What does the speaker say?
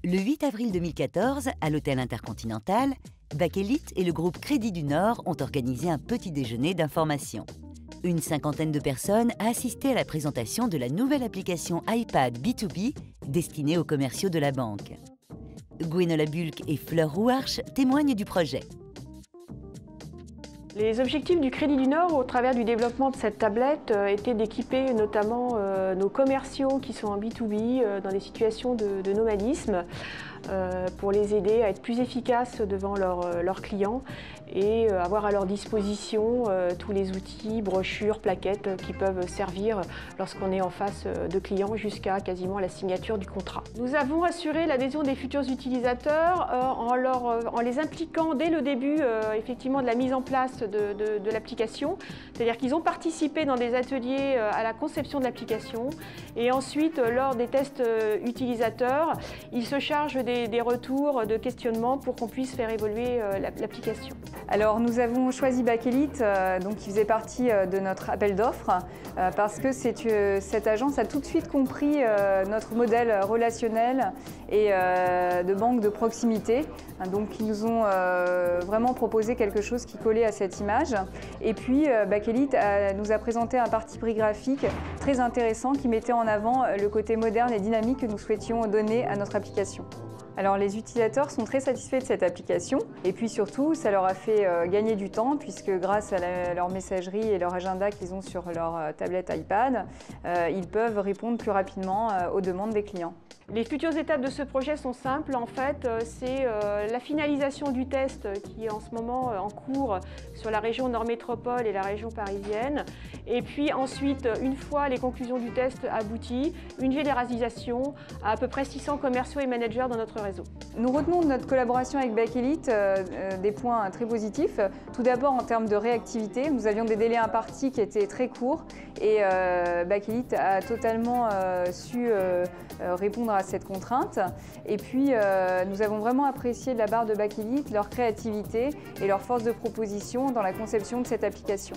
Le 8 avril 2014, à l'hôtel Intercontinental, Bakelite et le groupe Crédit du Nord ont organisé un petit déjeuner d'information. Une cinquantaine de personnes a assisté à la présentation de la nouvelle application iPad B2B destinée aux commerciaux de la banque. Gwenola Bulk et Fleur Rouarche témoignent du projet. Les objectifs du Crédit du Nord au travers du développement de cette tablette étaient d'équiper notamment nos commerciaux qui sont en B2B dans des situations de nomadisme pour les aider à être plus efficaces devant leurs clients et avoir à leur disposition tous les outils, brochures, plaquettes qui peuvent servir lorsqu'on est en face de clients jusqu'à quasiment la signature du contrat. Nous avons assuré l'adhésion des futurs utilisateurs en les impliquant dès le début effectivement de la mise en place de l'application, c'est-à-dire qu'ils ont participé dans des ateliers à la conception de l'application et ensuite lors des tests utilisateurs, ils se chargent des retours, de questionnements pour qu'on puisse faire évoluer l'application. Alors nous avons choisi Bakelite, qui faisait partie de notre appel d'offres, parce que cette agence a tout de suite compris notre modèle relationnel et de banque de proximité. Donc ils nous ont vraiment proposé quelque chose qui collait à cette image. Et puis Bakelite nous a présenté un parti pris graphique très intéressant qui mettait en avant le côté moderne et dynamique que nous souhaitions donner à notre application. Alors les utilisateurs sont très satisfaits de cette application et puis surtout ça leur a fait gagner du temps puisque grâce à leur messagerie et leur agenda qu'ils ont sur leur tablette iPad, ils peuvent répondre plus rapidement aux demandes des clients. Les futures étapes de ce projet sont simples. En fait, c'est la finalisation du test qui est en ce moment en cours sur la région Nord Métropole et la région parisienne. Et puis ensuite, une fois les conclusions du test abouties, une généralisation à peu près 600 commerciaux et managers dans notre réseau. Nous retenons de notre collaboration avec Bakelite des points très positifs. Tout d'abord en termes de réactivité, nous avions des délais impartis qui étaient très courts et Bakelite a totalement su répondre à cette contrainte. Et puis nous avons vraiment apprécié de la part de Bakelite leur créativité et leur force de proposition dans la conception de cette application.